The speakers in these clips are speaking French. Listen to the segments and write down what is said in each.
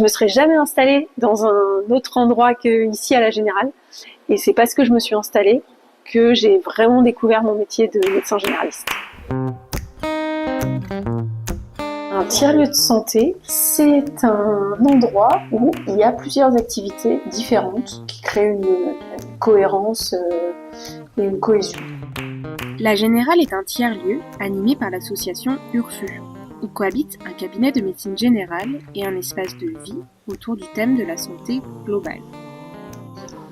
je me serais jamais installée dans un autre endroit qu'ici à la Générale. Et c'est parce que je me suis installée que j'ai vraiment découvert mon métier de médecin généraliste. Un tiers-lieu de santé, c'est un endroit où il y a plusieurs activités différentes qui créent une cohérence et une cohésion. La Générale est un tiers-lieu animé par l'association URFU, où cohabitent un cabinet de médecine générale et un espace de vie autour du thème de la santé globale.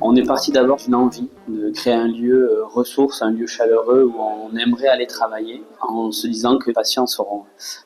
On est parti d'abord d'une envie de créer un lieu ressource, un lieu chaleureux où on aimerait aller travailler en se disant que les patients seront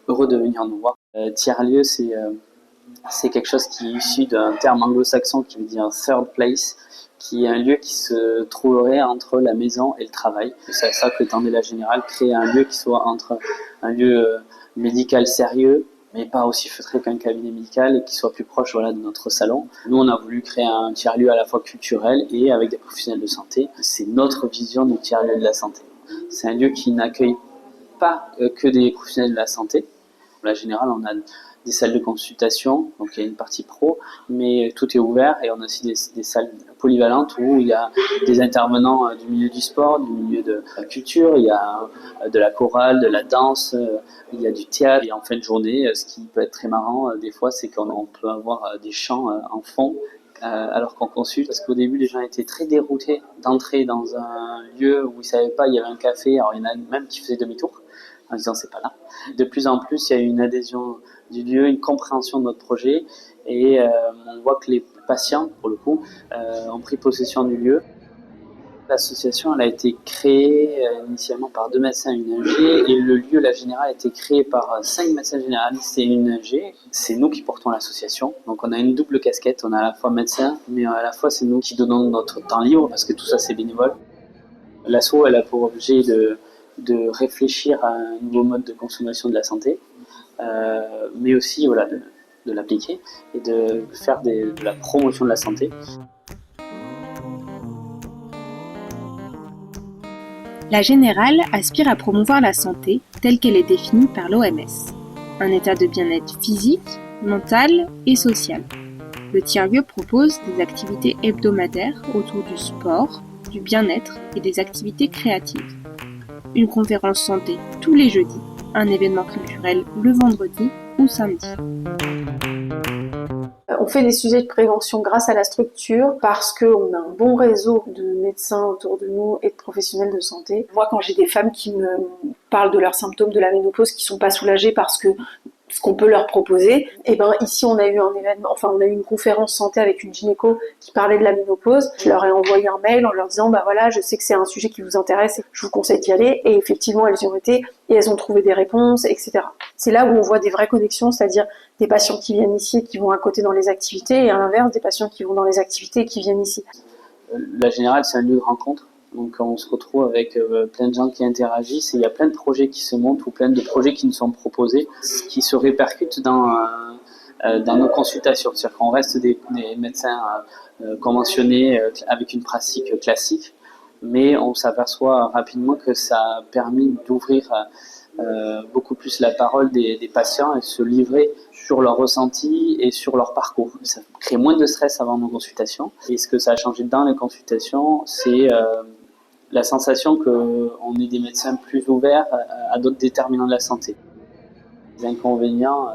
heureux de venir nous voir. Tiers-lieu, c'est quelque chose qui est issu d'un terme anglo-saxon qui veut dire third place, qui est un lieu qui se trouverait entre la maison et le travail. C'est ça que tendait la Générale, créer un lieu qui soit entre un lieu médical sérieux, mais pas aussi feutré qu'un cabinet médical et qui soit plus proche de notre salon. Nous, on a voulu créer un tiers-lieu à la fois culturel et avec des professionnels de santé. C'est notre vision du tiers-lieu de la santé. C'est un lieu qui n'accueille pas que des professionnels de la santé. À la Générale, on a des salles de consultation, donc il y a une partie pro, mais tout est ouvert et on a aussi des salles polyvalentes où il y a des intervenants du milieu du sport, du milieu de la culture, il y a de la chorale, de la danse, il y a du théâtre. Et en fin de journée, ce qui peut être très marrant des fois, c'est qu'on peut avoir des chants en fond alors qu'on consulte, parce qu'au début les gens étaient très déroutés d'entrer dans un lieu où ils ne savaient pas, il y avait un café, alors il y en a même qui faisaient demi-tour en disant c'est pas là. De plus en plus, il y a une adhésion du lieu, une compréhension de notre projet et on voit que les patients, pour le coup, ont pris possession du lieu. L'association elle a été créée initialement par 2 médecins et une ingé et le lieu, la Générale, a été créé par 5 médecins généralistes et une ingé. C'est nous qui portons l'association, donc on a une double casquette, on a à la fois médecin, mais à la fois c'est nous qui donnons notre temps libre parce que tout ça c'est bénévole. L'asso elle a pour objet de réfléchir à un nouveau mode de consommation de la santé, mais aussi de l'appliquer et de faire de la promotion de la santé. La Générale aspire à promouvoir la santé telle qu'elle est définie par l'OMS, un état de bien-être physique, mental et social. Le tiers-lieu propose des activités hebdomadaires autour du sport, du bien-être et des activités créatives. Une conférence santé tous les jeudis, un événement culturel le vendredi ou samedi. On fait des sujets de prévention grâce à la structure parce qu'on a un bon réseau de médecins autour de nous et de professionnels de santé. Moi, quand j'ai des femmes qui me parlent de leurs symptômes de la ménopause, qui sont pas soulagées parce que ce qu'on peut leur proposer, et ben ici on a eu un événement, on a eu une conférence santé avec une gynéco qui parlait de la ménopause. Je leur ai envoyé un mail en leur disant voilà, je sais que c'est un sujet qui vous intéresse, je vous conseille d'y aller. Et effectivement elles y ont été et elles ont trouvé des réponses, etc. C'est là où on voit des vraies connexions, c'est-à-dire des patients qui viennent ici et qui vont à côté dans les activités, et à l'inverse des patients qui vont dans les activités et qui viennent ici. La Générale, c'est un lieu de rencontre. Donc on se retrouve avec plein de gens qui interagissent et il y a plein de projets qui se montent ou plein de projets qui nous sont proposés, ce qui se répercute dans nos consultations. C'est-à-dire qu'on reste des médecins conventionnés avec une pratique classique, mais on s'aperçoit rapidement que ça a permis d'ouvrir beaucoup plus la parole des patients et se livrer sur leurs ressentis et sur leur parcours. Ça crée moins de stress avant nos consultations. Et ce que ça a changé dans les consultations, c'est la sensation qu'on est des médecins plus ouverts à d'autres déterminants de la santé. Les inconvénients,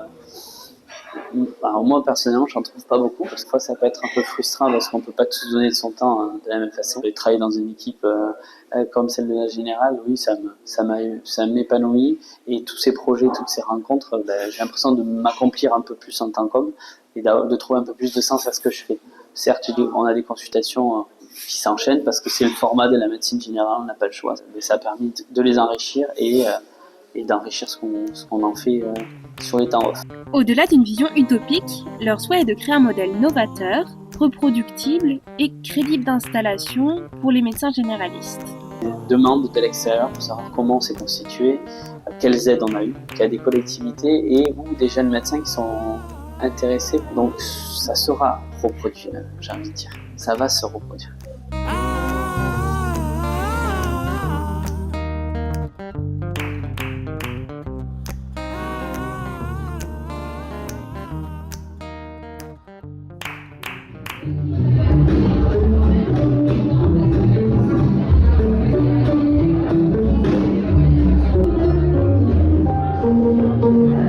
alors moi personnellement, j'en trouve pas beaucoup parce que ça peut être un peu frustrant parce qu'on peut pas tous donner de son temps de la même façon. Et travailler dans une équipe comme celle de la Générale, oui, ça m'épanouit et tous ces projets, toutes ces rencontres, j'ai l'impression de m'accomplir un peu plus en tant qu'homme et de trouver un peu plus de sens à ce que je fais. Certes, on a des consultations qui s'enchaînent parce que c'est le format de la médecine générale, on n'a pas le choix. Mais ça a permis de les enrichir et d'enrichir ce qu'on en fait sur les temps off. Au-delà d'une vision utopique, leur souhait est de créer un modèle novateur, reproductible et crédible d'installation pour les médecins généralistes. Demande de l'extérieur pour savoir comment on s'est constitué, quelles aides on a eues, qu'il y a des collectivités et ou des jeunes médecins qui sont intéressés. Donc ça sera reproduit, j'ai envie de dire. Ça va se reproduire. Merci.